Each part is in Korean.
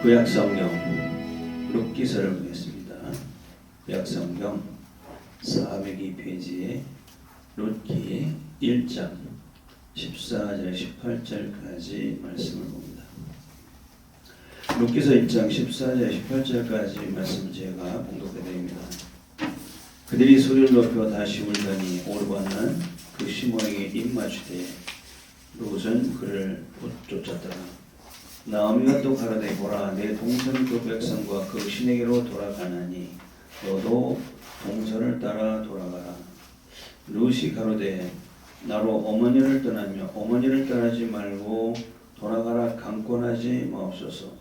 구약성경 룻기서를 보겠습니다. 구약성경 402페이지에 룻기 1장 14절 18절까지 말씀을 봅니다. 룻기서 1장 14절 18절까지 말씀을 제가 봉독해 드립니다. 그들이 소리를 높여 다시 울더니 오르반은 그 시므에게 입맞추되 룻은 그를 쫓았더라. 나오미가 또 가로되 보라 내 동선 그 백성과 그 신에게로 돌아가나니 너도 동선을 따라 돌아가라. 룻이 가로되 나로 어머니를 떠나며 어머니를 떠나지 말고 돌아가라 강권하지 마옵소서.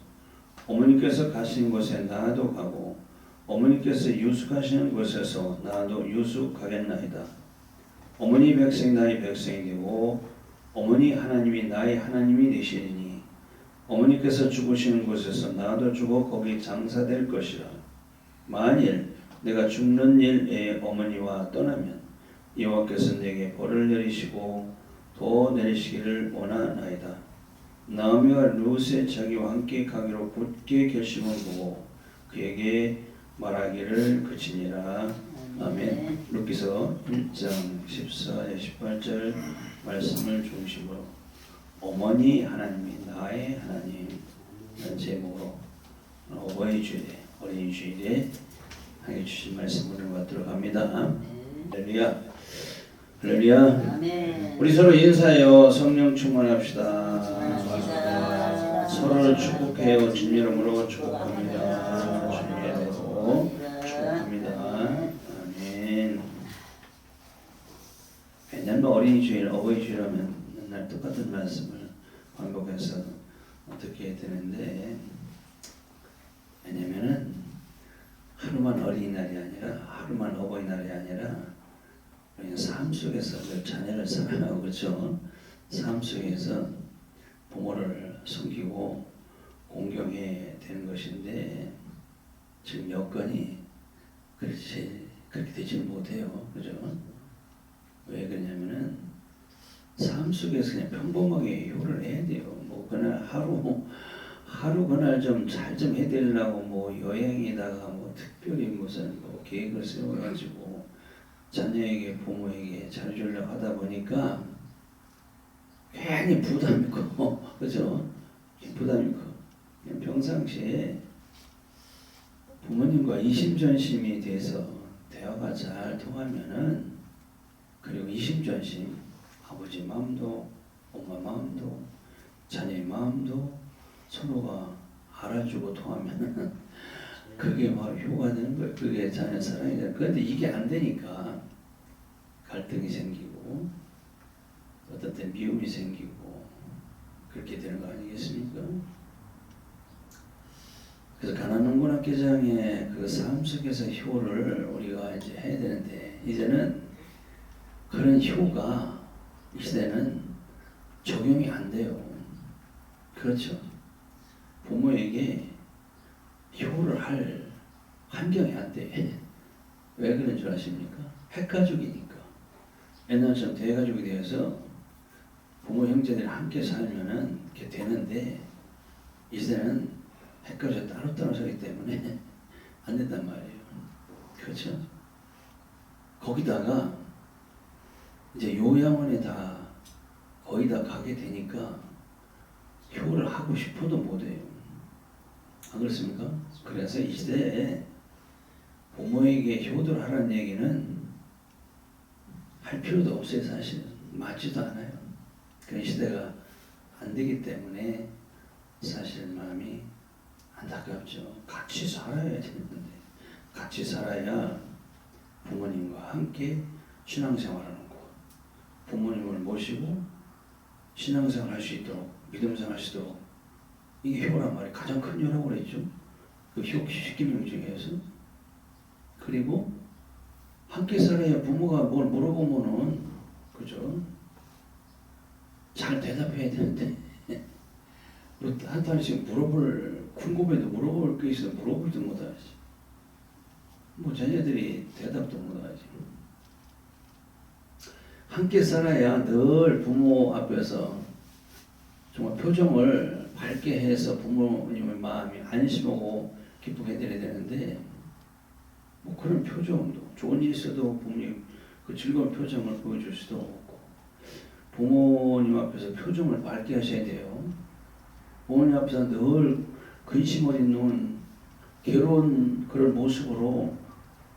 어머니께서 가신 곳에 나도 가고 어머니께서 유숙하시는 곳에서 나도 유숙하겠나이다. 어머니 백성이 나의 백성이 되고 어머니 하나님이 나의 하나님이 되시리니 어머니께서 죽으시는 곳에서 나도 죽어 거기 장사될 것이라. 만일 내가 죽는 일에 어머니와 떠나면 여호와께서 내게 벌을 내리시고 더 내리시기를 원하나이다. 나오미가 룻의 자기와 함께 가기로 굳게 결심을 보고 그에게 말하기를 그치니라. 아멘. 룻기서 1장 14절 18절 말씀을 중심으로 어머니 하나님이 나의 하나님 제목으로 어버이 주일에 어린이 주일에 하게 주신 말씀을 받도록 합니다. 할렐루야. 할렐루야. 우리 서로 인사하여 성령 충만합시다. 서로를 축복해요. 주님 이름으로 축복합니다. 주님의 이름으로 축복합니다. 아멘. 왜냐하면 어린이 주일, 어버이 주일 하면 맨날 똑같은 말씀을 반복해서 어떻게 해야 되는데, 왜냐면은 하루만 어린이날이 아니라 하루만 어버이날이 아니라 우리는 삶 속에서 늘 자녀를 사랑하고 그렇죠. 삶 속에서 부모를 섬기고 공경해야 되는 것인데 지금 여건이 그렇게 되지는 못해요. 그죠? 왜 그러냐면은 삶 속에서 그냥 평범하게 효를 해야 돼요. 뭐 그날 하루 그날 좀 잘 좀 해드리려고 뭐 여행에다가 뭐 특별히 무슨 뭐 계획을 세워가지고 자녀에게 부모에게 잘해주려고 하다 보니까 괜히 부담이 커. 그죠? 부담이 커. 그냥 평상시에 부모님과 이심전심이 돼서 대화가 잘 통하면은, 그리고 이심전심 아버지 마음도 엄마 마음도 자녀의 마음도 서로가 알아주고 통하면은 그게 바로 효가 되는 거예요. 그게 자녀 사랑이 되는 거예요. 그런데 이게 안 되니까 갈등이 생기고 어떤 때 미움이 생기고 그렇게 되는 거 아니겠습니까? 그래서 가난농군 학교장의 그 삶 속에서 효를 우리가 이제 해야 되는데, 이제는 그런 효가 이 시대는 적용이 안 돼요. 그렇죠? 부모에게 효를 할 환경이 안 돼. 왜 그런 줄 아십니까? 핵가족이니까. 옛날처럼 대가족이 되어서 부모 형제들이 함께 살면은 이렇게 되는데, 이제는 핵가족이 따로따로 살기 때문에 안 된단 말이에요. 그렇죠? 거기다가 이제 요양원에 거의 다 가게 되니까 효를 하고 싶어도 못해요. 안 그렇습니까? 그래서 이 시대에 부모에게 효도를 하라는 얘기는 할 필요도 없어요. 사실은 맞지도 않아요. 그런 시대가 안 되기 때문에 사실 마음이 안타깝죠. 같이 살아야 되는데, 같이 살아야 부모님과 함께 신앙생활하는 거, 부모님을 모시고 신앙생활 할 수 있도록, 믿음생활 할 수 있도록, 이게 효란 말이 가장 큰 효라고 그랬죠. 그 효 10계명 중에서. 그리고 함께 살아야 부모가 뭘 물어보면은, 그죠? 잘 대답해야 되는데 한 달씩 궁금해도 물어볼 게 있어 물어보지도 못하지. 뭐 자녀들이 대답도 못하지. 함께 살아야 늘 부모 앞에서 정말 표정을 밝게 해서 부모님의 마음이 안심하고 기쁘게 해드려야 되는데 뭐 그런 표정도 좋은 일 있어도 부모님 그 즐거운 표정을 보여줄 수도 없고 부모님 앞에서 표정을 밝게 하셔야 돼요. 부모님 앞에서 늘 근심 어린 눈 괴로운 그런 모습으로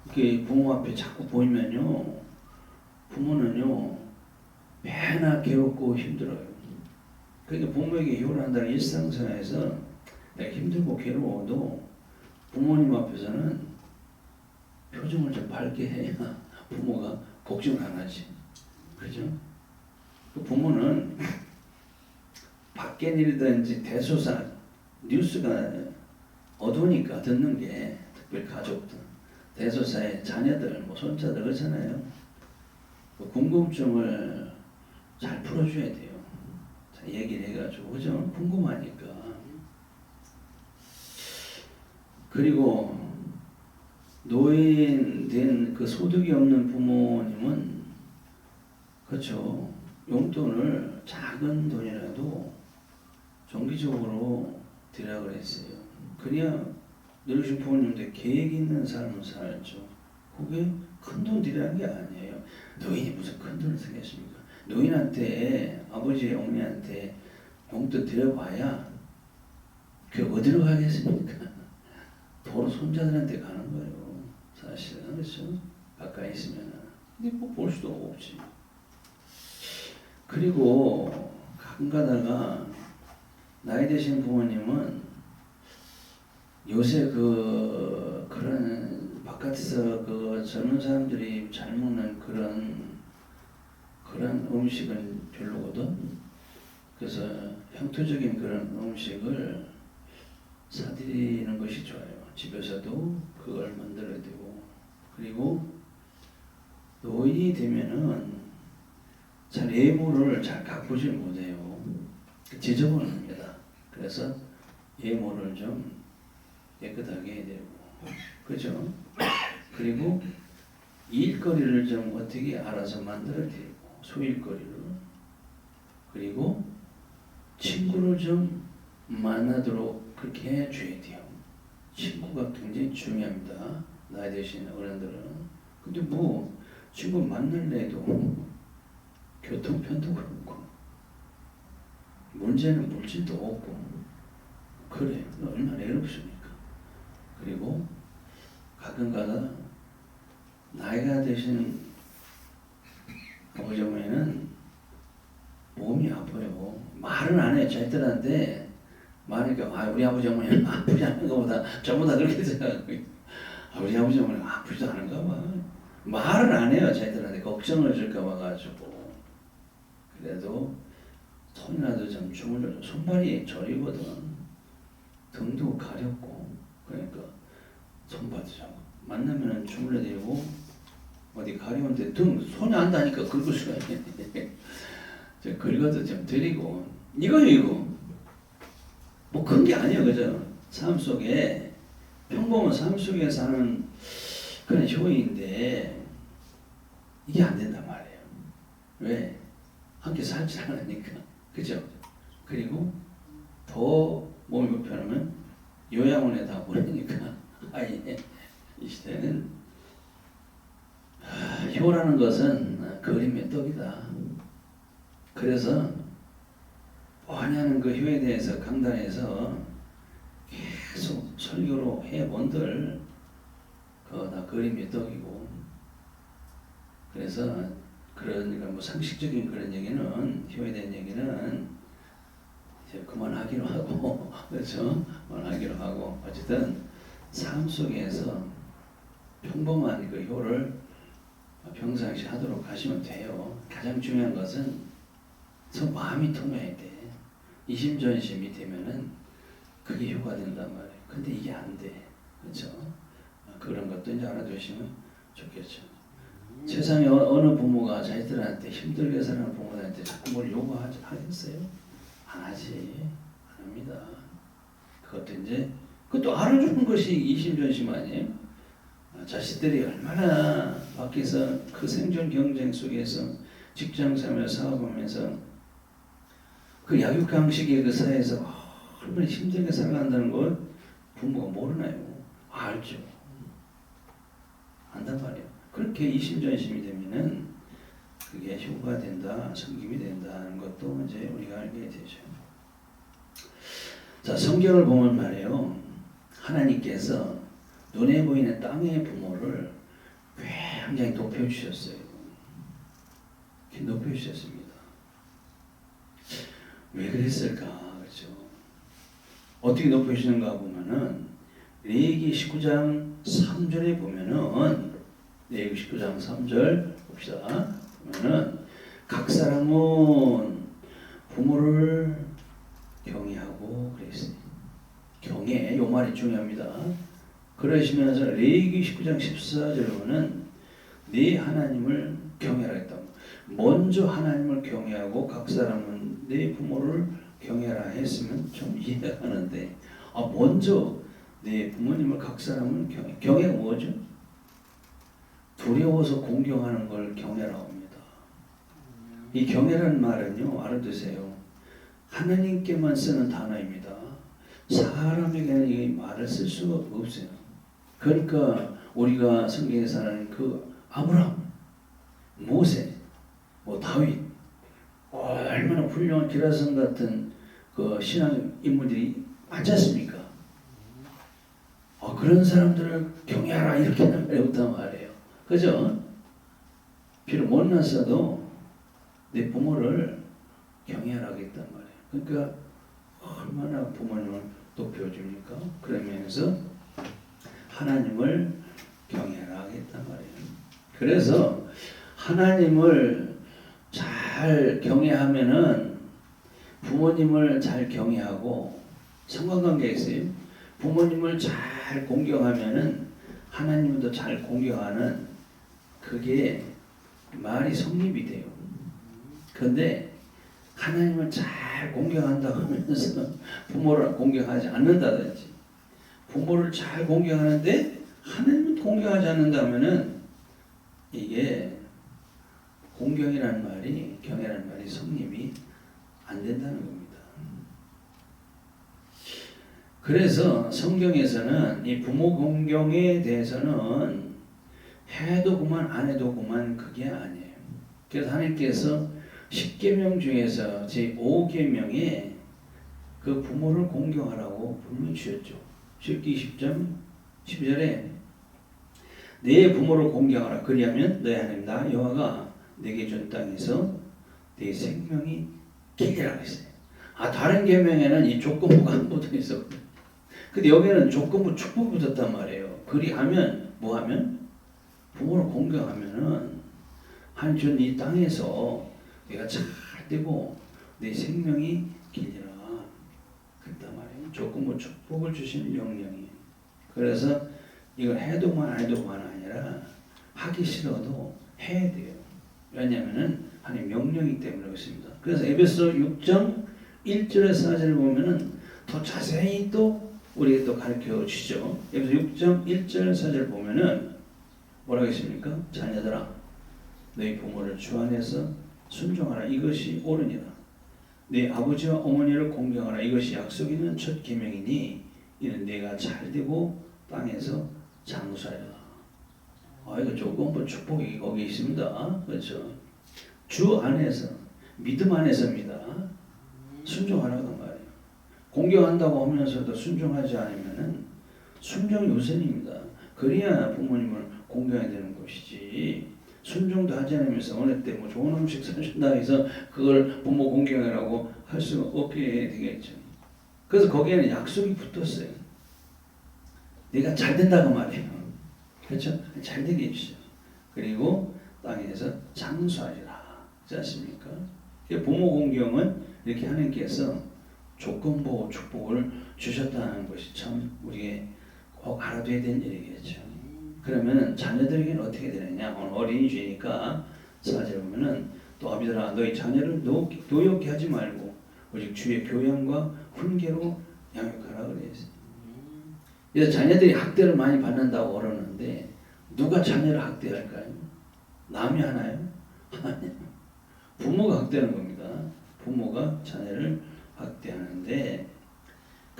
이렇게 부모 앞에 자꾸 보이면요 부모는요 매나 괴롭고 힘들어요. 그러니까 부모에게 요란다는 일상생활에서 내가 힘들고 괴로워도 부모님 앞에서는 표정을 좀 밝게 해야 부모가 걱정을 안 하지. 그죠? 그 부모는 밖에 일이든지 대소사 뉴스가 어두우니까 듣는 게 특별히 가족들, 대소사의 자녀들, 뭐 손자들 그렇잖아요. 그 궁금증을 잘 풀어줘야 돼요. 자, 얘기를 해가지고 그죠? 궁금하니까. 그리고 노인 된 그 소득이 없는 부모님은 그렇죠. 용돈을 작은 돈이라도 정기적으로 드리라고 했어요. 그래야 늙으신 부모님들 계획 있는 삶을 살죠. 그게 큰 돈 드리라는 게 아니에요. 노인이 무슨 큰 돈을 쓰겠습니까? 노인한테 아버지 어머니한테 용돈 드려봐야 그게 어디로 가겠습니까? 도로 손자들한테 가는 거예요. 사실은 그렇죠. 가까이 있으면 근데 뭐 볼 수도 없지. 그리고 가끔 가다가 나이 드신 부모님은 요새 그런 바깥에서 그 젊은 사람들이 잘 먹는 그런 음식은 별로거든. 그래서 형토적인 그런 음식을 사드리는 것이 좋아요. 집에서도 그걸 만들어야 되고 그리고 노인이 되면은 잘 예모를 잘 가꾸지 못해요. 지저분합니다. 그래서 예모를 좀 깨끗하게 해야 되고 그죠? 그리고 일거리를 좀 어떻게 알아서 만들어야 되고 소일거리를 그리고 친구를 좀 만나도록 그렇게 해줘야 돼요. 친구가 굉장히 중요합니다. 나이 드신 어른들은. 근데 뭐 친구 만날래도 교통편도 그렇고 문제는 물질도 없고 그래 얼마나 외롭습니까. 그리고 가끔가다 나이가 드신 아버지 어머니는 몸이 아파요. 말은 안 해요. 자기들한테 말하니까 우리 아버지 어머니는 아프지 않은 것보다 전부 다 그렇게 생각하고 우리 아버지 어머니는 아프지도 않은가 봐. 말은 안 해요. 자기들한테 걱정을 줄까 봐 가지고. 그래도 손이라도 좀 주물러줘. 손발이 저리거든. 등도 가렵고 그러니까 손발도 좀 만나면 주물러대고 어디 가려운데 손이 안 닿으니까 긁을 수가 있네. 저 긁어도 좀 드리고 이거 뭐 그런 게 아니에요. 그죠? 삶 속에 평범한 삶 속에 사는 그런 효인데 이게 안 된단 말이에요. 왜? 함께 살지 않으니까. 그죠? 그리고 더 몸이 불편하면 요양원에 다 보내니까 아예 이 시대는 효라는 것은 그림의 떡이다. 그래서 뭐하냐는 그 효에 대해서 강단에서 계속 설교로 해본들 그거 다 그림의 떡이고 그래서 그러니까 뭐 상식적인 그런 얘기는 효에 대한 얘기는 이제 그만하기로 하고 그렇죠? 그만하기로 하고 어쨌든 삶 속에서 평범한 그 효를 평상시 하도록 하시면 돼요. 가장 중요한 것은 서 마음이 통해야 돼. 이심전심이 되면은 그게 효가 된단 말이에요. 근데 이게 안 돼. 그렇죠? 그런 것도 이제 알아두시면 좋겠죠. 세상에 어느 부모가 자식들한테 힘들게 사는 부모들한테 자꾸 뭘 요구하겠어요? 안 하지. 안 합니다. 그것도 알아주는 것이 이심전심 아니에요? 자식들이 얼마나 밖에서 그 생존 경쟁 속에서 직장생활 사업하면서 그 약육강식의 그 사회에서 얼마나 힘들게 살아간다는 걸 부모가 모르나요? 알죠. 안단 말이에요. 그렇게 이심전심이 되면은 그게 효과가 된다, 성김이 된다는 것도 이제 우리가 알게 되죠. 자, 성경을 보면 말이에요. 하나님께서 눈에 보이는 땅의 부모를 굉장히 높여주셨어요. 높여주셨습니다. 왜 그랬을까? 그렇죠? 어떻게 높여주시는가 보면은 레위기 19장 3절에 보면은 레위기 19장 3절 봅시다. 보면은 각 사람은 부모를 경외하고 그랬어요. 경외, 요 말이 중요합니다. 그러시면서 레위기 19장 14절에 보면 네 하나님을 경외하라 했다. 먼저 하나님을 경외하고 각 사람은 네 부모를 경외하라 했으면 좀 이해가 가는데 먼저 네 부모님을 각 사람은 경외가 뭐죠? 두려워서 공경하는 걸 경외라고 합니다. 이 경외라는 말은요, 알아두세요. 하나님께만 쓰는 단어입니다. 사람에게는 이 말을 쓸 수가 없어요. 그러니까 우리가 성경에서는 그 아브라함, 모세, 다윗, 얼마나 훌륭한 기라성 같은 그 신앙 인물들이 많지 않습니까? 그런 사람들을 경외하라 이렇게는 배웠단 말이에요. 그죠? 비록 못났어도 내 부모를 경외하라고 했단 말이에요. 그러니까 얼마나 부모님을 높여줍니까? 그러면서 하나님을 경외하라고 했단 말이에요. 그래서 하나님을 잘 경외하면은 부모님을 잘 경외하고 상관관계가 있어요. 부모님을 잘 공경하면은 하나님도 잘 공경하는 그게 말이 성립이 돼요. 그런데 하나님을 잘 공경한다고 하면서 부모를 공경하지 않는다든지 부모를 잘 공경하는데 하나님을 공경하지 않는다면은 이게 공경이라는 말이 경외라는 말이 성립이 안 된다는 겁니다. 그래서 성경에서는 이 부모 공경에 대해서는 해도 그만 안 해도 그만 그게 아니에요. 그래서 하나님께서 10계명 중에서 제5계명에 그 부모를 공경하라고 분명히 주셨죠. 십기 10장 12절에 내 부모를 공경하라. 그리하면 너희 하나님 나 여호와가 내게 준 땅에서 내 생명이 길리라 했어요. 다른 계명에는 이 조건부가 안 붙어 있었거든요. 근데 여기는 조건부 축복이 붙었단 말이에요. 그리하면 뭐하면 부모를 공경하면은 하나님 준 이 땅에서 내가 잘 되고 내 생명이 길리라 그랬단 말이에요. 조건부 축복을 주시는 명령이에요. 그래서 이걸 해도만 안 해도만 아니라 하기 싫어도 해야 돼요. 왜냐하면은 하나님 명령이기 때문에 그렇습니다. 그래서 에베소 6장 1절에서 4절을 보면은 더 자세히 또 우리에게 또 가르쳐 주시죠. 에베소 6장 1절 4절 보면은 뭐라고 했습니까? 자녀들아 너희 부모를 주 안에서 순종하라. 이것이 옳으니라. 네 아버지와 어머니를 공경하라. 이것이 약속 있는 첫 계명이니 이는 내가 잘되고 땅에서 장수하리라. 이거 조건부 축복이 거기 있습니다. 그렇죠? 주 안에서 믿음 안에서입니다. 순종하라고 말이에요. 공경한다고 하면서도 순종하지 않으면은 순종이 우선입니다. 그래야 부모님을 공경해야 되는 것이지. 순종도 하지 않으면서 어느 때 좋은 음식 사준다 해서 그걸 부모 공경이라고 할 수 없게 되겠죠. 그래서 거기에는 약속이 붙었어요. 내가 잘 된다고 말해요. 그렇죠? 잘 되게 해주죠. 그리고 땅에서 장수하리라. 그렇지 않습니까? 부모 공경은 이렇게 하나님께서 조건부 축복을 주셨다는 것이 참 우리에게 꼭 알아둬야 되는 일이겠죠. 그러면 자녀들에게는 어떻게 되느냐? 오늘 어린이 주니까 사절 보면은 또 아비들아 너희 자녀를 노엽게 하지 말고 오직 주의 교양과 훈계로 양육하라 그랬어요. 그래서 자녀들이 학대를 많이 받는다고 그러는데 누가 자녀를 학대할까요? 남이 하나요? 아니요. 부모가 학대하는 겁니다. 부모가 자녀를 학대하는데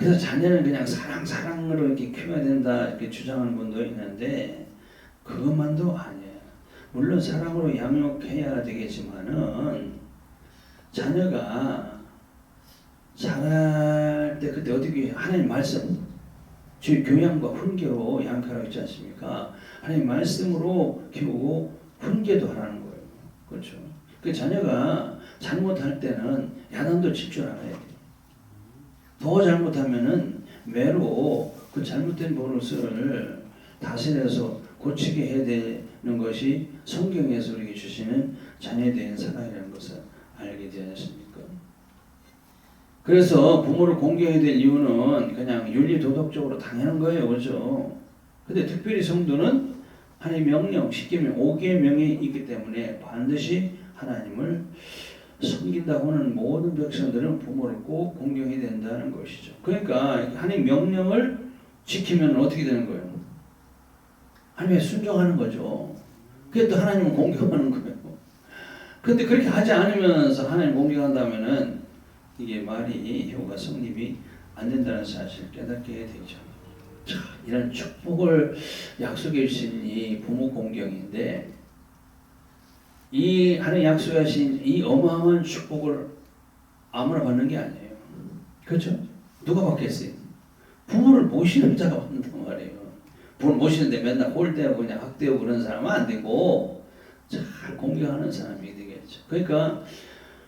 그래서 자녀는 그냥 사랑으로 이렇게 키워야 된다 이렇게 주장하는 분도 있는데 그것만도 아니에요. 물론 사랑으로 양육해야 되겠지만은 자녀가 자랄 때 그때 어떻게 하나님 말씀 주의 교양과 훈계로 양육하라고 했지 않습니까? 하나님 말씀으로 키우고 훈계도 하라는 거예요. 그렇죠? 그 자녀가 잘못할 때는 야단도 칠 줄 알아야 돼요. 더 잘못하면은 매로 그 잘못된 버릇을 다스려서 고치게 해야 되는 것이 성경에서 우리에게 주시는 자녀에 대한 사랑이라는 것을 알게 되지 않습니까? 그래서 부모를 공경해야 될 이유는 그냥 윤리 도덕적으로 당연한 거예요. 그렇죠? 근데 특별히 성도는 하나님의 명령, 10계명, 5계명이 있기 때문에 반드시 하나님을 섬긴다고 하는 모든 백성들은 부모를 꼭 공경해야 된다는 것이죠. 그러니까 하나님 명령을 지키면 어떻게 되는 거예요? 하나님에 순종하는 거죠. 그게 또 하나님을 공경하는 거예요. 그런데 그렇게 하지 않으면서 하나님 공경한다면은 이게 말이 효가 성립이 안 된다는 사실을 깨닫게 되죠. 자, 이런 축복을 약속해 주신 이 부모 공경인데 이 하나님 약속하신 이 어마어마한 축복을 아무나 받는 게 아니에요. 그렇죠? 누가 받겠어요? 부모를 모시는 자가 받는단 말이에요. 부모를 모시는데 맨날 홀대하고 그냥 학대하고 그런 사람은 안 되고 잘 공경하는 사람이 되겠죠. 그러니까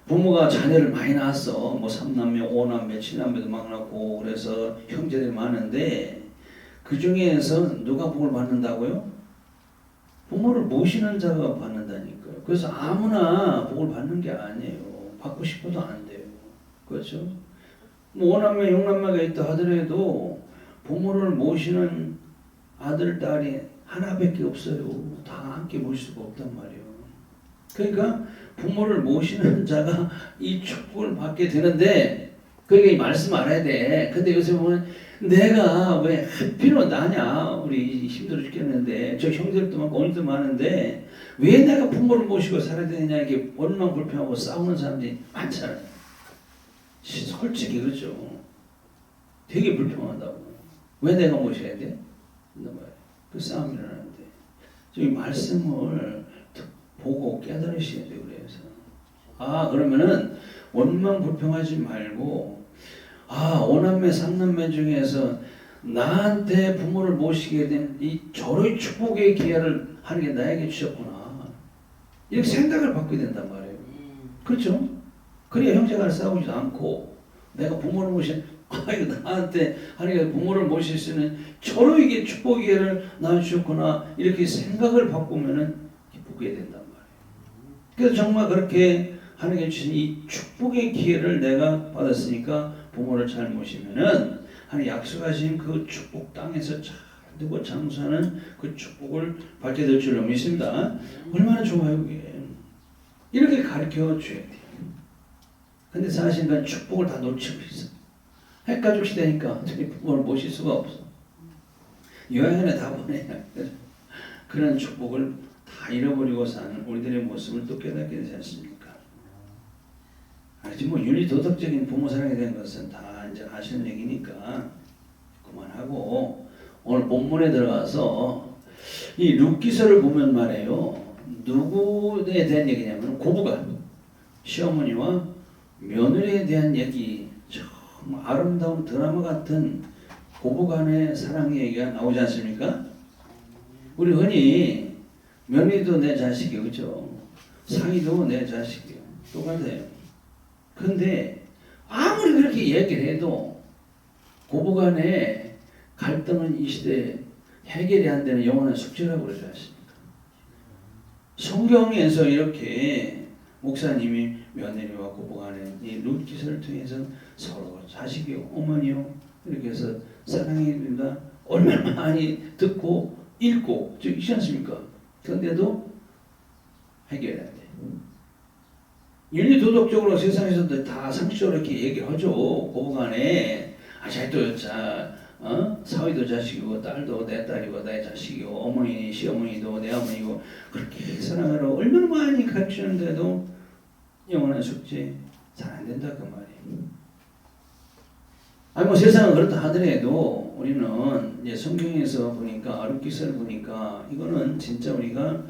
부모가 자녀를 많이 낳았어. 뭐 3남매, 5남매, 7남매도 막 낳고 그래서 형제들이 많은데 그 중에서 누가 복을 받는다고요? 부모를 모시는 자가 받는다니까요. 그래서 아무나 복을 받는 게 아니에요. 받고 싶어도 안 돼요. 그렇죠? 뭐 5남매, 6남매가 있다 하더라도 부모를 모시는 아들, 딸이 하나밖에 없어요. 다 함께 모실 수가 없단 말이에요. 그러니까 부모를 모시는 자가 이 축복을 받게 되는데 그러니까 이 말씀 알아야 돼. 근데 요새 보면 내가 왜 하필로 나냐? 우리 힘들어 죽겠는데 저 형제들도 많고 언니도 많은데 왜 내가 부모를 모시고 살아야 되느냐 이게 원망 불평하고 싸우는 사람들이 많잖아요. 솔직히 그렇죠. 되게 불평한다고. 왜 내가 모셔야 돼? 그 싸움이 일어나는데 이 말씀을 보고 깨달으셔야 돼요. 그래서 그러면은 원망 불평하지 말고 5남매 3남매 중에서 나한테 부모를 모시게 된 이 저의 축복의 기회를 하는 게 나에게 주셨구나 이렇게 생각을 바꾸게 된단 말이에요. 그렇죠? 그래야 형제간에 싸우지도 않고 내가 부모를 모신 이거 나한테 하나님께서 부모를 모실 수 있는 저로에게 축복의 기회를 나한테 주셨구나 이렇게 생각을 바꾸면은 기쁘게 된단 말이에요. 그래서 정말 그렇게 하나님께 주신 이 축복의 기회를 내가 받았으니까 부모를 잘 모시면은 하나님 약속하신 그 축복 땅에서 잘 되고 장수하는 그 축복을 받게 될 줄로 믿습니다. 얼마나 좋아요 그게. 이렇게 가르쳐 줘야 돼요. 근데 사실 난 축복을 다 놓치고 있어. 핵가족 시대니까 부모를 모실 수가 없어. 여행을 다 보내야 그런 축복을 다 잃어버리고 사는 우리들의 모습을 또 깨닫게 되지 않습니까? 뭐 윤리 도덕적인 부모 사랑에 대한 것은 다 이제 아시는 얘기니까 그만하고 오늘 본문에 들어가서 이 룻기서를 보면 말이에요. 누구에 대한 얘기냐면 고부간 시어머니와 며느리에 대한 얘기 정말 아름다운 드라마 같은 고부간의 사랑 얘기가 나오지 않습니까? 우리 흔히 며느리도 내 자식이요, 그죠? 상의도 내 자식이요, 똑같아요. 근데 아무리 그렇게 얘기를 해도 고부간의 갈등은 이 시대에 해결이 안 되는 영원한 숙제라고 그러지 않습니까? 성경에서 이렇게 목사님이 며느리와 고부간의 이 룻기서를 통해서 서로 자식이요, 어머니요 이렇게 해서 사랑해줍니다. 얼마나 많이 듣고 읽고 있지 않습니까? 그런데도 해결해야 돼. 윤리 도덕적으로 세상에서도 다 상식적으로 이렇게 얘기를 하죠. 고부간에 자식도 사위도 자식이고 딸도 내 딸이고 내 자식이고 어머니 시어머니도 내 어머니고 그렇게 사랑하라고 얼마나 많이 가르치는데도 영원한 숙제 잘 안 된다 그 말이에요. 아니 뭐 세상은 그렇다 하더라도 우리는 이제 성경에서 보니까 아룻기서를 보니까 이거는 진짜 우리가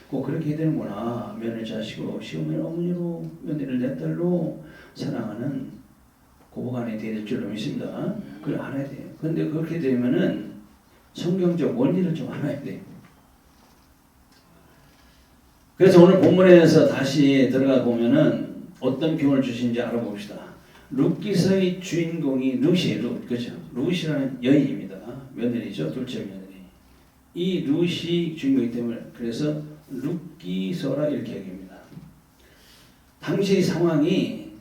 꼭 그렇게 해야 되는구나. 며느리 자식으로 시어머니 어머니로 며느리를 내 딸로 사랑하는 고부간에 될 줄로 믿습니다. 그걸 알아야 돼요. 그런데 그렇게 되면은 성경적 원리를 좀 알아야 돼요. 그래서 오늘 본문에서 다시 들어가 보면은 어떤 교훈을 주신지 알아봅시다. 룻기서의 주인공이 룻이에요. 그죠? 룻이라는 여인입니다. 며느리죠. 둘째 며느리. 이 룻이 주인공이기 때문에 그래서 룻기서라 이렇게 얘기합니다. 당시 상황이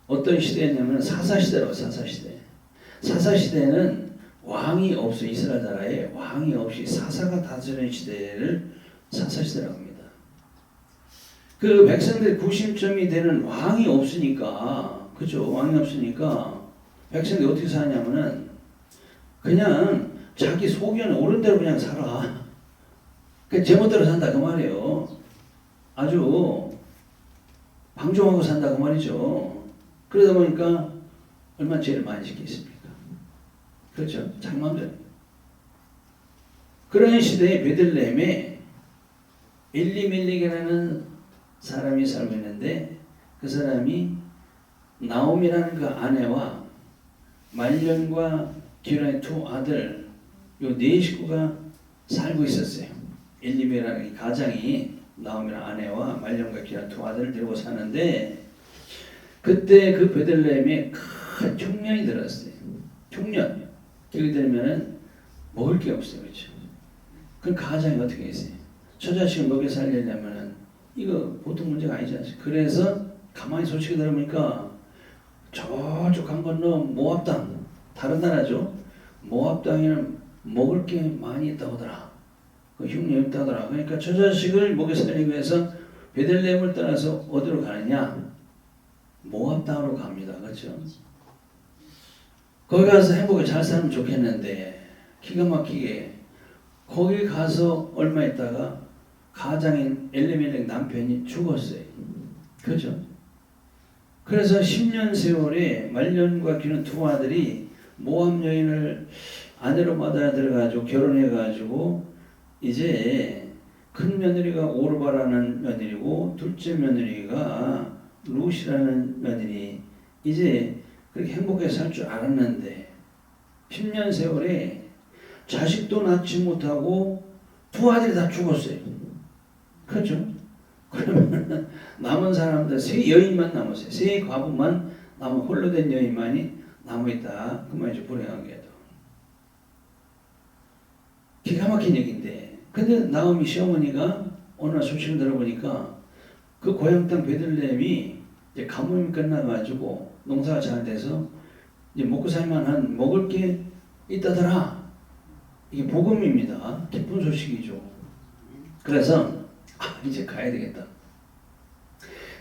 어떤 시대였냐면 사사시대라고. 사사시대는 왕이 없어. 이스라엘 나라에 왕이 없이 사사가 다스리는 시대를 사사시대라고 합니다. 그 백성들의 구심점이 되는 왕이 없으니까, 그죠? 왕이 없으니까 백성들이 어떻게 사냐면은 그냥 자기 소견에 오른 대로 그냥 살아. 그 제멋대로 산다 그 말이에요. 아주 방종하고 산다 그 말이죠. 그러다 보니까 얼마나 죄를 많이 짓겠습니까? 그렇죠? 자기 마음대로. 그런 시대에 베들레헴에 엘리멜렉이라는 사람이 살고 있는데 그 사람이 나옴이라는 그 아내와 말년과 기란의 두 아들 요 네 식구가 살고 있었어요. 엘리멜렉의 가장이 나옴이라는 아내와 말년과 기란 두 아들을 데리고 사는데 그때 그 베들레헴에 큰 흉년이 들었어요. 흉년. 여기 들면은 먹을 게 없어요. 그렇죠? 그럼 가장이 어떻게 했어요? 처자식을 먹여 살리려면은 이거 보통 문제가 아니지 않습니까? 그래서 가만히 소식을 들어보니까 저쪽 강 건너 모압 땅, 다른 나라죠. 모압 땅에는 먹을 게 많이 있다고 하더라. 그 흉년이 있다더라. 그러니까 처자식을 먹여 살리기 위해서 베들레헴을 떠나서 어디로 가느냐? 모압 땅으로 갑니다. 그렇죠? 거기 가서 행복하게 잘 살면 좋겠는데 기가 막히게 거기 가서 얼마 있다가 가장인 엘리멜렉 남편이 죽었어요. 그죠? 그래서 10년 세월에 말년과 기는 두 아들이 모압 여인을 아내로 받아 들어가지고 결혼해가지고 이제 큰 며느리가 오르바라는 며느리고 둘째 며느리가 룻이라는 며느리 이제 그렇게 행복하게 살 줄 알았는데 10년 세월에 자식도 낳지 못하고 두 아들이 다 죽었어요. 그렇죠? 그러면 남은 사람들 세 여인만 남았어요. 세 과부만 남은 홀로 된 여인만이 남아있다. 그 말이죠. 불행하게도. 기가 막힌 얘기인데 근데 나오미 시어머니가 어느 날 소식을 들어보니까 그 고향 땅 베들레헴이 이제 가뭄이 끝나가지고 농사가 잘 돼서 이제 먹고 살만한 먹을 게 있다더라. 이게 복음입니다. 기쁜 소식이죠. 그래서 이제 가야 되겠다.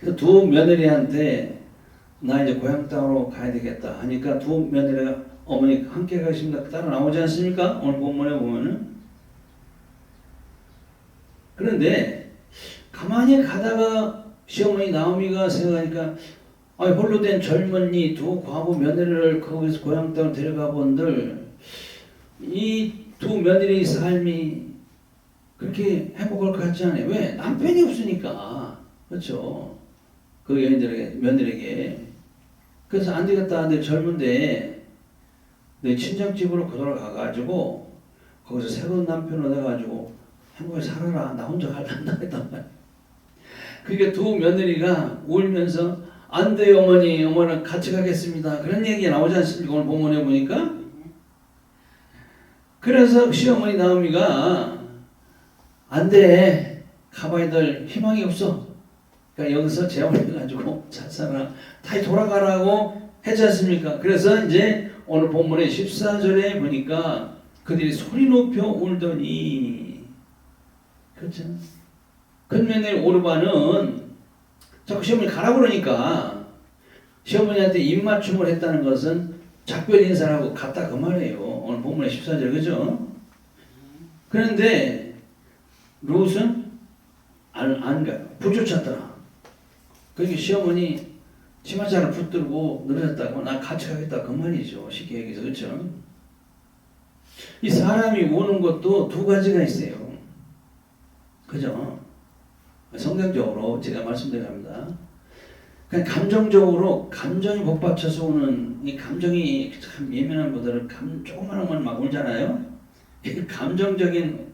그래서 두 며느리한테 나 이제 고향 땅으로 가야 되겠다 하니까 두 며느리가 어머니 함께 가십니다. 따라 나오지 않습니까? 오늘 본문에 보면은. 그런데 가만히 가다가 시어머니 나오미가 생각하니까 홀로 된 젊은이 두 과부 며느리를 거기서 고향 땅으로 데려가 본들 이 두 며느리의 삶이 그렇게 행복할 것 같지 않아요. 왜? 남편이 없으니까. 그렇죠? 그 여인들에게, 며느리에게. 그래서 안 되겠다. 내 젊은데 내 친정집으로 돌아가가지고 거기서 새로운 남편 얻어가지고 행복하게 살아라. 나 혼자 갈란다 했단 말이야. 그게 두 며느리가 울면서 안 돼요 어머니. 어머니랑 같이 가겠습니다. 그런 얘기가 나오지 않습니까? 오늘 본문에 보니까. 그래서 시어머니 나오미가 안 돼. 가봐야 될 희망이 없어. 그러니까 여기서 제안을 해가지고 잘 살아. 다시 돌아가라고 했지 않습니까? 그래서 이제 오늘 본문의 14절에 보니까 그들이 소리 높여 울더니 그렇죠? 큰 며느리 오르바는 자꾸 시어머니 가라고 그러니까 시어머니한테 입맞춤을 했다는 것은 작별 인사하고 갔다 그 말이에요. 오늘 본문의 14절 그죠? 그런데 룻은 안 가요. 부쫓았더라. 그러니까 시어머니 치마자를 붙들고 늘어졌다고 나 같이 가겠다 그 말이죠. 쉽게 얘기해서. 그렇죠? 이 사람이 우는 것도 두 가지가 있어요. 그죠? 성경적으로 제가 말씀드립니다. 그냥 감정적으로 감정이 복받쳐서 우는 이 감정이 참 예민한 분들은 조그만 것만 막 울잖아요. 감정적인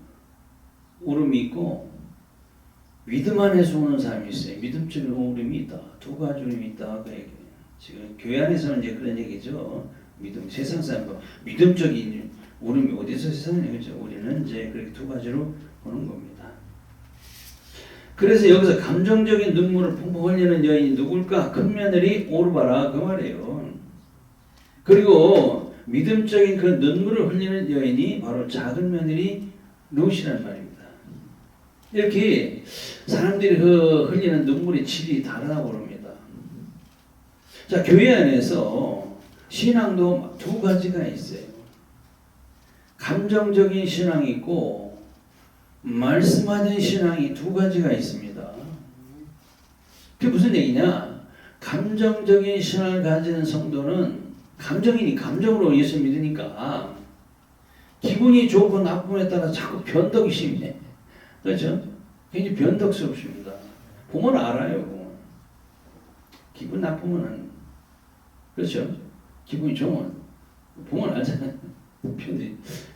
울음이 있고 믿음 안에서 우는 사람이 있어요. 믿음적인 울음이 있다. 두 가지 울음이 있다. 그 얘기. 지금 교회 안에서는 이제 그런 얘기죠. 믿음. 세상 사람도 믿음적인 울음이 어디서 세상에 그죠? 우리는 이제 그렇게 두 가지로 보는 겁니다. 그래서 여기서 감정적인 눈물을 펑펑 흘리는 여인이 누굴까? 큰 며느리 오르바라 그 말이에요. 그리고 믿음적인 그 눈물을 흘리는 여인이 바로 작은 며느리 룻이란 말입니다. 이렇게 사람들이 그 흘리는 눈물의 질이 다르다고 그럽니다. 자, 교회 안에서 신앙도 두 가지가 있어요. 감정적인 신앙이 있고 말씀하는 신앙이 두 가지가 있습니다. 그게 무슨 얘기냐? 감정적인 신앙을 가지는 성도는 감정이니 감정으로 예수 믿으니까 기분이 좋고 나쁨에 따라 자꾸 변덕이 심해. 그렇죠? 굉장히 변덕스럽습니다. 보면 알아요. 보면. 기분 나쁘면 그렇죠? 기분이 좋으면 보면 알잖아요.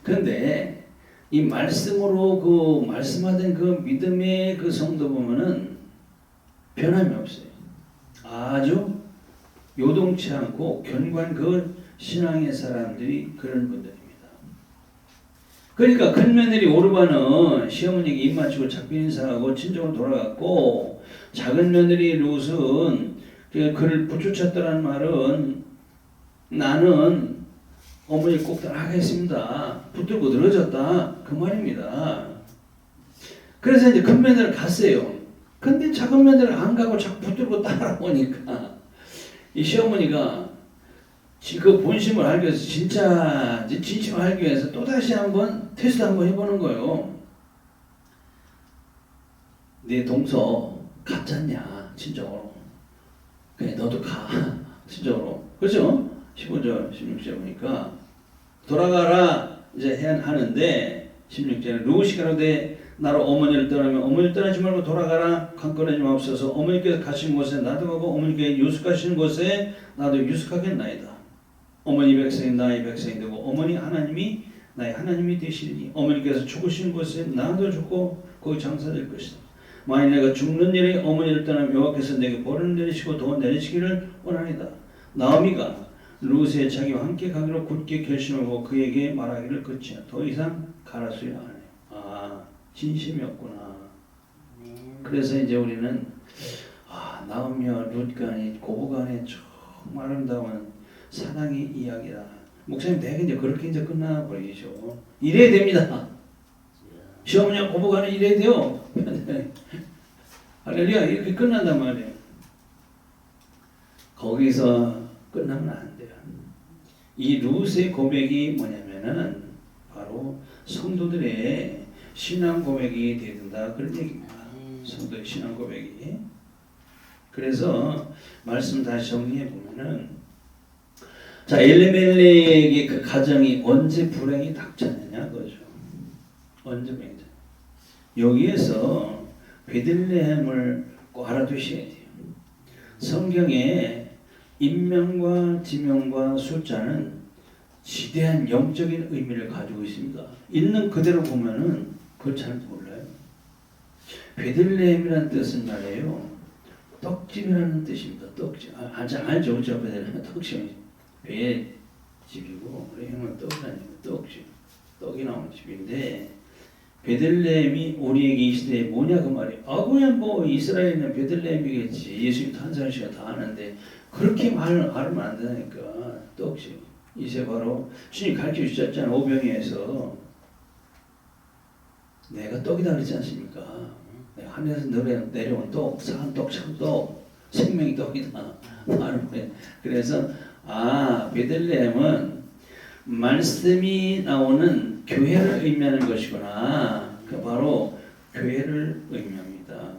그런데 이 말씀으로 그 말씀하던 그 믿음의 그 성도 보면은 변함이 없어요. 아주 요동치 않고 견고한 그 신앙의 사람들이 그런 분들입니다. 그러니까 큰 며느리 오르바는 시어머니에게 입 맞추고 작별 인사하고 친정으로 돌아갔고, 작은 며느리 룻은 그를 부추쳤다는 말은 나는 어머니 꼭 따라가겠습니다. 붙들고 늘어졌다. 그 말입니다. 그래서 이제 큰 며느리를 갔어요. 근데 작은 며느리를 안 가고 자꾸 붙들고 따라오니까 이 시어머니가 그 본심을 알기 위해서 진짜 진심을 알기 위해서 또다시 한번 테스트 한번 해보는 거예요. 네 동서 갔잖냐 친정으로. 그래 너도 가 친정으로. 그렇죠? 15절 16절 보니까 돌아가라 이제 하는데 16절에 룻이 가로되 나로 어머니를 떠나면 어머니를 떠나지 말고 돌아가라 강권하지 마옵소서. 어머니께서 가신 곳에 나도 가고 어머니께서 유숙하시는 곳에 나도 유숙하겠나이다. 어머니 백성이 나의 백성이 되고 어머니 하나님이 나의 하나님이 되시리니 어머니께서 죽으신 곳에 나도 죽고 거기 장사될 것이다. 만일 내가 죽는 일에 어머니를 떠나면 여호와께서 내게 벌을 내리시고 더 내리시기를 원하니다. 나오미가 룻의 자기와 함께 가기로 굳게 결심하고 그에게 말하기를 그치야 더 이상 가라 소리 안 해. 아 진심이었구나. 그래서 이제 우리는 나오미와 룻 간의 고부 간의 정말 아름다운 사랑의 이야기다. 목사님 대개 이제 그렇게 이제 끝나버리죠. 이래야 됩니다. 시어머니와 고부 간에 이래야 돼요. 할렐루야 이렇게 끝난단 말이에요. 거기서 끝나면 안 돼요. 이 룻의 고백이 뭐냐면은 바로 성도들의 신앙 고백이 된다 그런 얘기입니다. 성도의 신앙 고백이. 그래서 말씀 다시 정리해 보면은 자 엘리멜렉의 그 가정이 언제 불행이 닥쳤느냐 그거죠. 언제 불행이 여기에서 베들레헴을 꼭 알아두셔야 돼요. 성경에 인명과 지명과 숫자는 지대한 영적인 의미를 가지고 있습니다. 있는 그대로 보면은 그걸 잘 몰라요. 베들레헴이라는 뜻은 말이에요. 떡집이라는 뜻입니다. 떡집. 알죠? 그렇죠? 베들레헴 떡집. 배의 집이고 레헴은 떡이라는 떡집. 떡이 나오는 집인데 베들레헴이 우리에게 이 시대에 뭐냐 그 말이에요. 그냥 뭐 이스라엘은 베들레헴이겠지. 예수님 탄생한 시간 다 아는데 그렇게 말하면 안 되니까 떡집. 이제 바로 주님 가르쳐 주셨잖아요. 오병이에서 내가 떡이다 그랬지 않습니까? 내가 하늘에서 내려온 떡, 산 떡, 참떡, 생명의 떡이다. 그래서 베들레헴은 말씀이 나오는 교회를 의미하는 것이구나. 바로 교회를 의미합니다.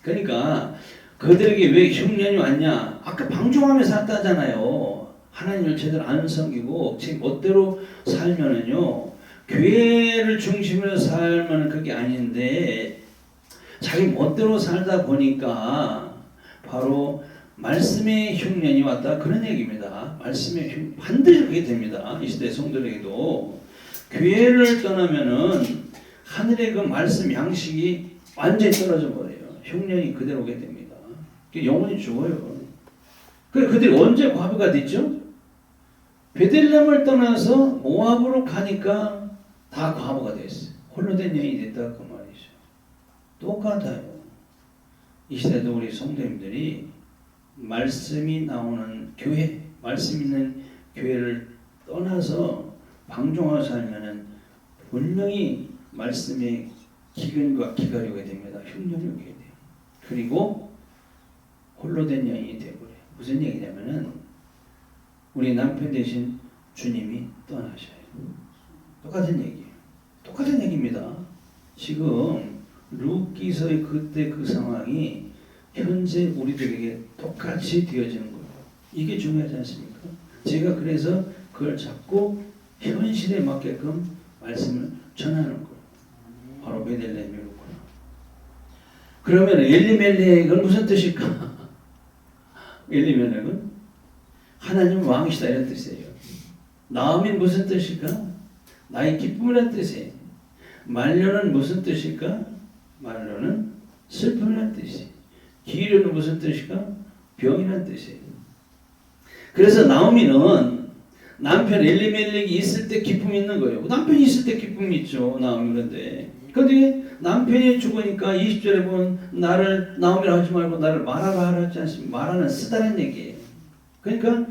그러니까 그들에게 왜 흉년이 왔냐? 아까 방종하며 살다잖아요. 하나님을 제대로 안 섬기고 제 멋대로 살면은요, 교회를 중심으로 살면 그게 아닌데 자기 멋대로 살다 보니까 바로 말씀의 흉년이 왔다, 그런 얘기입니다. 말씀의 흉, 반드시 그렇게 됩니다. 이 시대 성도에게도 교회를 떠나면은 하늘의 그 말씀 양식이 완전히 떨어져 버려요. 흉년이 그대로 오게 됩니다. 영혼이 죽어요. 그들이 언제 과부가 됐죠? 베들레헴을 떠나서 모압으로 가니까 다 과부가 됐어요. 홀로 된 여인이 됐다 그 말이죠. 똑같아요. 이 시대도 우리 성도님들이 말씀이 나오는 교회, 말씀 있는 교회를 떠나서 방종하고 살면은 분명히 말씀의 기근과 기갈이 오게 됩니다. 흉년이 오게 돼요. 그리고 홀로 된 여인이 되어버려요. 무슨 얘기냐면은 우리 남편 대신 주님이 떠나셔요. 똑같은 얘기예요. 똑같은 얘기입니다. 지금 룻기서의 그때 그 상황이 현재 우리들에게 똑같이 되어지는 거예요. 이게 중요하지 않습니까? 제가 그래서 그걸 잡고 현실에 맞게끔 말씀을 전하는 거예요. 바로 베들레헴이었구나. 그러면 엘리멜렉은 무슨 뜻일까? 엘리멜렉은 하나님 왕이시다 이런 뜻이에요. 나음이 무슨 뜻일까? 나의 기쁨이라는 뜻이에요. 말로는 무슨 뜻일까? 말로는 슬픔이라는 뜻이에요. 기련은 무슨 뜻일까? 병이라는 뜻이에요. 그래서 나오미는 남편 엘리멜렉이 있을 때 기쁨이 있는 거예요. 남편이 있을 때 기쁨이 있죠. 나오미. 그런데 남편이 죽으니까 20절에 보면 나를 나오미라 하지 말고 나를 마라라 하라 하지 않습니까? 마라는 쓰다는 얘기예요. 그러니까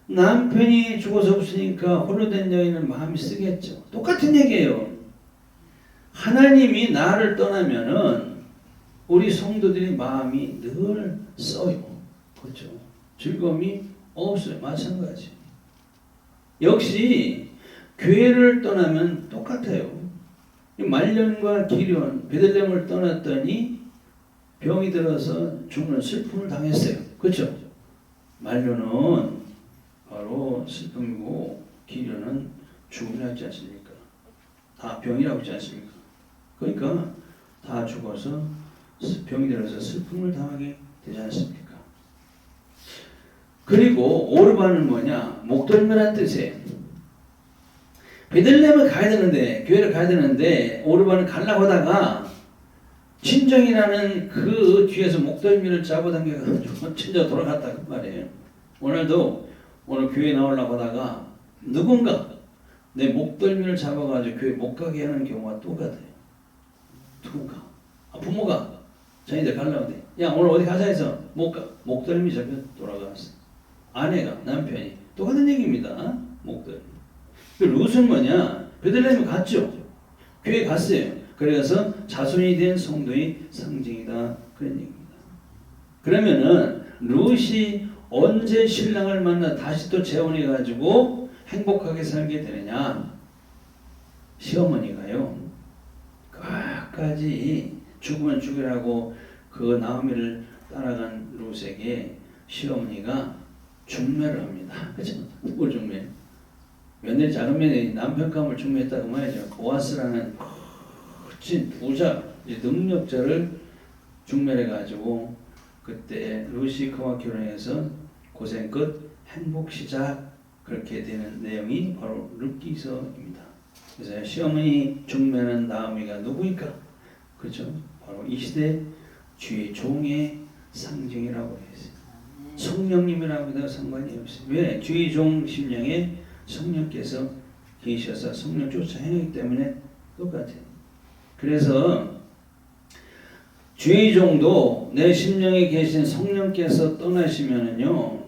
남편이 죽어서 없으니까 홀로 된 여인은 마음이 쓰겠죠. 똑같은 얘기예요. 하나님이 나를 떠나면은 우리 성도들이 마음이 늘 써요. 그렇죠. 즐거움이 없어요. 마찬가지. 역시 교회를 떠나면 똑같아요. 말년과 기련, 베들레헴을 떠났더니 병이 들어서 죽는 슬픔을 당했어요. 그렇죠? 말년은 바로 슬픔이고 기련은 죽음이라고 하지 않습니까? 다 병이라고 하지 않습니까? 그러니까 다 죽어서 병이 들어서 슬픔을 당하게 되지 않습니까? 그리고 오르반은 뭐냐? 목덜미란 뜻이에요. 베들레헴을 가야 되는데, 교회를 가야 되는데 오르반을 가려고 하다가 친정이라는 그 뒤에서 목덜미를 잡아당겨가지고 친정 돌아갔다 그 말이에요. 오늘도 오늘 교회 나오려고 하다가 누군가 내 목덜미를 잡아가지고 교회 못 가게 하는 경우가 똑같아요. 누군가 부모가 자기들 가려고 돼. 야 오늘 어디 가자 해서 못 가. 목덜미 잡혀 돌아갔어. 아내가 남편이 똑같은 얘기입니다. 목덜미. 룻은 뭐냐? 베들레헴에 갔죠. 교회 갔어요. 그래서 자손이 된 성도의 상징이다. 그런 얘기입니다. 그러면은 룻이 언제 신랑을 만나 다시 또 재혼해가지고 행복하게 살게 되느냐? 시어머니가요. 끝까지 죽으면 죽으라고 그 나오미를 따라간 룻에게 시어머니가 중매를 합니다. 그렇죠? 누굴 중매? 며느리 작은 며느리 남편감을 중매했다고 말이죠. 보아스라는 큰 부자 능력자를 중매해 가지고 그때 룻이 그와 결혼해서 고생 끝 행복 시작 그렇게 되는 내용이 바로 룻기서입니다. 그래서 시어머니 중매는 나오미가 누구일까? 그렇죠? 바로 이 시대 주의 종의 상징이라고 했어요. 성령님이라고 해도 상관이 없어요. 왜? 주의 종 심령에 성령께서 계셔서 성령 쫓아 행하기 때문에 똑같아요. 그래서 주의 종도 내 심령에 계신 성령께서 떠나시면은요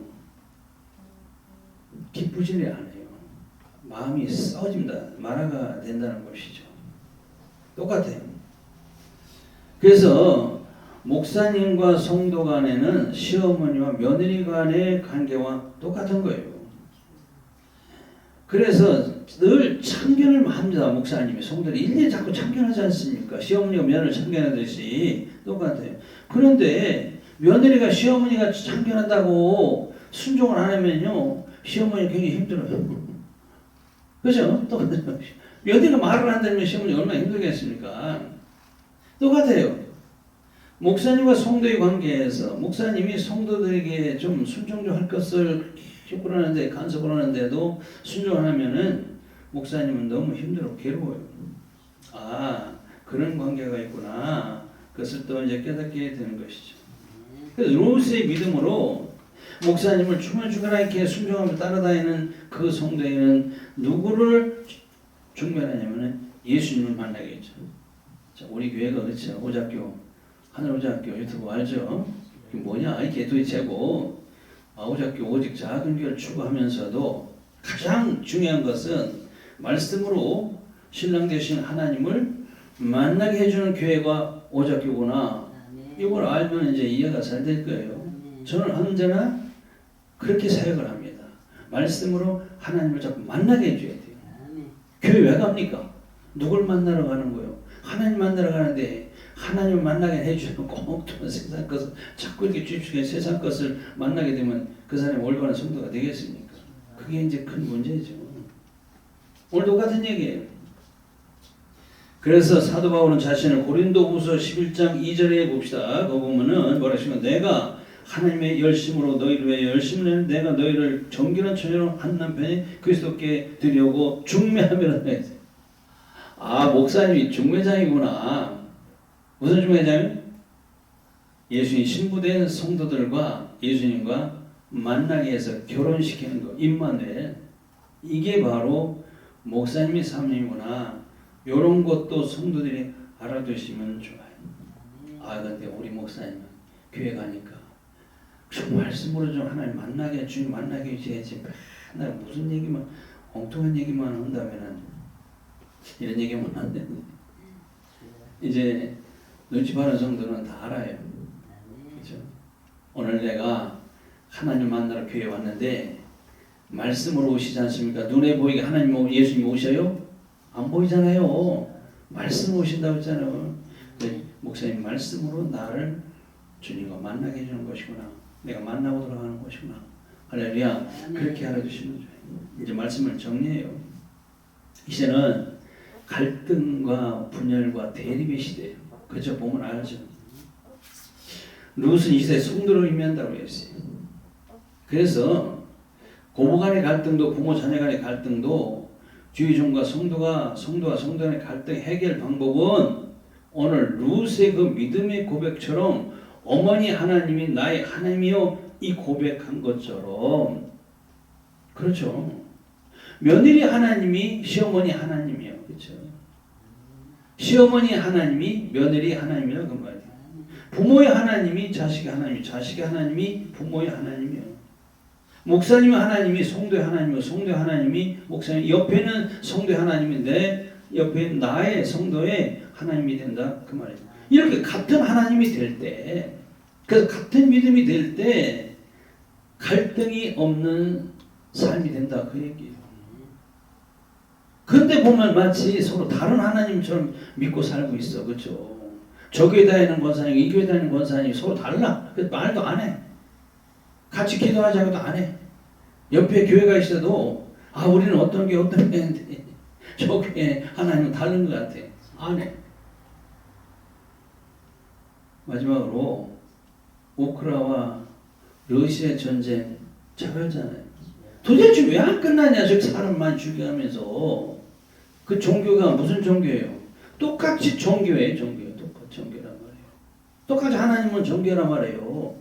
기쁘지를 않아요. 마음이 썩어집니다. 마라가 된다는 것이죠. 똑같아요. 그래서 목사님과 성도 간에는 시어머니와 며느리 간의 관계와 똑같은 거예요. 그래서 늘 참견을 합니다. 목사님이 성도들이 일일이 자꾸 참견하지 않습니까? 시어머니가 며느리를 참견하듯이 똑같아요. 그런데 며느리가 시어머니가 참견한다고 순종을 안 하면요, 시어머니 굉장히 힘들어요. 그죠? 똑같아요. 며느리가 말을 한다면 시어머니 얼마나 힘들겠습니까? 똑같아요. 목사님과 성도의 관계에서 목사님이 성도들에게 좀 순종 좀 할 것을 끌어내는데 간섭을 하는데도 순종 안 하면은 목사님은 너무 힘들어 괴로워요. 아, 그런 관계가 있구나. 그것을 또 이제 깨닫게 되는 것이죠. 그래서 루스의 믿음으로 목사님을 중간중간에 순종하며 따라다니는 그 성도에는 누구를 중매하냐면은 예수님을 만나겠죠. 자, 우리 교회가 그렇죠. 오작교, 하늘오작교 유튜브 알죠? 그게 뭐냐? 이게 도대체고 오작교 오직 작은 교회를 추구하면서도 가장 중요한 것은 말씀으로 신랑 되신 하나님을 만나게 해주는 교회가 오작교구나. 이걸 알면 이제 이해가 잘 될 거예요. 저는 언제나 그렇게 사역을 합니다. 말씀으로 하나님을 자꾸 만나게 해줘야 돼요. 교회 왜 갑니까? 누굴 만나러 가는 거예요? 하나님 만나러 가는데 하나님을 만나게 해주는 꼭또 세상 것을 자꾸 이렇게 주입시켜 세상 것을 만나게 되면 그 사람이 올바른 성도가 되겠습니까? 그게 이제 큰 문제죠. 오늘 똑같은 얘기예요. 그래서 사도 바울은 자신을 고린도후서 11장 2절에 봅시다. 거기 보면은 뭐라 하시면 내가 하나님의 열심으로 너희를 위해 열심을 내는 내가 너희를 정결한 처녀로 한 남편이 그리스도께 드리려고 중매하며 했어요. 아, 목사님이 중매장이구나. 무슨 중매장이요? 예수님 신부된 성도들과 예수님과 만나게 해서 결혼시키는 거. 임마누엘. 이게 바로 목사님이 사모님이구나. 이런 것도 성도들이 알아두시면 좋아요. 아, 근데 우리 목사님은 교회 가니까 좀 말씀으로 좀 하나님 만나게, 주님 만나게 해줘야지. 맨날 무슨 얘기만, 엉뚱한 얘기만 한다면은 이런 얘기만 안 되는데. 이제 눈치 바른 성도는 다 알아요. 그렇죠? 오늘 내가 하나님 만나러 교회 왔는데 말씀으로 오시지 않습니까? 눈에 보이게 하나님, 예수님 오셔요? 안 보이잖아요. 말씀 오신다고 했잖아요. 목사님 말씀으로 나를 주님과 만나게 해주는 것이구나. 내가 만나고 돌아가는 것이구나. 할렐루야. 그렇게 알아두시면 좋아요. 이제 말씀을 정리해요. 이제는 갈등과 분열과 대립의 시대예요. 그죠? 보면 알죠. 룻은 이 시대에 성도를 의미한다고 했어요. 그래서 고부 간의 갈등도 부모 자녀 간의 갈등도 주의종과 성도와 성도 간의 갈등 해결 방법은 오늘 룻의 그 믿음의 고백처럼 어머니 하나님이 나의 하나님이요 이 고백한 것처럼 그렇죠. 며느리 하나님이 시어머니 하나님이요. 그렇죠. 시어머니 하나님이 며느리 하나님이라고 그 말이에요. 부모의 하나님이 자식의 하나님, 자식의 하나님이 부모의 하나님이요. 목사님의 하나님이 성도의 하나님이요. 성도의 하나님이 목사님, 옆에는 성도의 하나님인데 옆에 나의 성도의 하나님이 된다 그 말이에요. 이렇게 같은 하나님이 될 때, 그래서 같은 믿음이 될 때 갈등이 없는 삶이 된다 그 얘기예요. 근데 보면 마치 서로 다른 하나님처럼 믿고 살고 있어, 그렇죠? 저 교회 다니는 권사님, 이 교회 다니는 권사님 서로 달라. 그래서 말도 안 해. 같이 기도하자고도 안 해. 옆에 교회가 있어도 아 우리는 어떤 교회인데 저 교회 하나님은 다른 것 같아. 안 해. 마지막으로 우크라이나와 러시아 전쟁 차별잖아요. 도대체 왜 안 끝나냐? 저 사람만 죽여가면서 그 종교가 무슨 종교예요? 똑같이 종교예요. 똑같이 종교란 말이에요. 똑같이 하나님은 종교란 말이에요.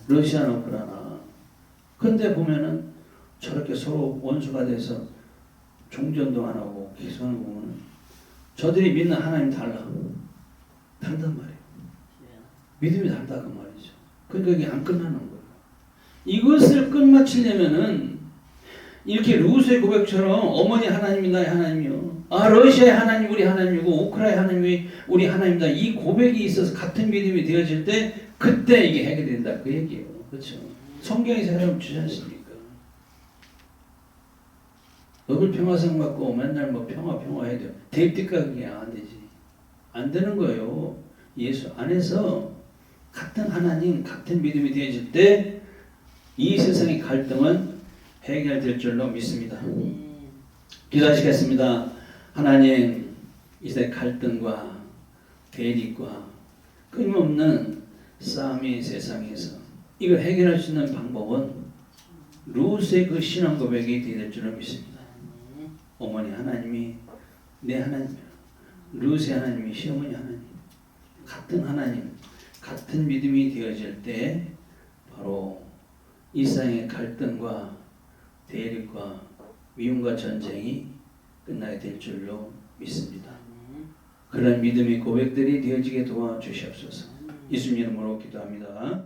러시아나 우크라이나. 근데 보면은 저렇게 서로 원수가 돼서 종전도 안 하고 기도하는 거 보면은 저들이 믿는 하나님 다르단 말이에요. 믿음이 다르다 그 말이죠. 그러니까 이게 안 끝나는 거예요. 이것을 끝마치려면은 이렇게 룻의 고백처럼 어머니 하나님이 나의 하나님이요. 아 러시아의 하나님 우리 하나님이고 우크라이나의 하나님이 우리 하나님이다. 이 고백이 있어서 같은 믿음이 되어질 때 그때 이게 해결된다 그 얘기예요. 그렇죠? 성경에서 해결 주지 않습니까? 노벨 평화상 받고 맨날 뭐 평화 해야 돼요. 될 때까지 그게 안 되지. 안 되는 거예요. 예수 안에서 같은 하나님, 같은 믿음이 되어질 때 이 세상의 갈등은 해결될 줄로 믿습니다. 기도하시겠습니다. 하나님, 이 세대 갈등과 대립과 끊임없는 싸움의 세상에서 이걸 해결할 수 있는 방법은 루스의 그 신앙 고백이 될 줄로 믿습니다. 어머니 하나님이 내 하나님, 루스의 하나님이 시어머니 하나님, 같은 하나님, 같은 믿음이 되어질 때 바로 이 세상의 갈등과 대립과 미움과 전쟁이 끝나게 될 줄로 믿습니다. 그런 믿음의 고백들이 되어지게 도와주시옵소서. 예수님 이름으로 기도합니다.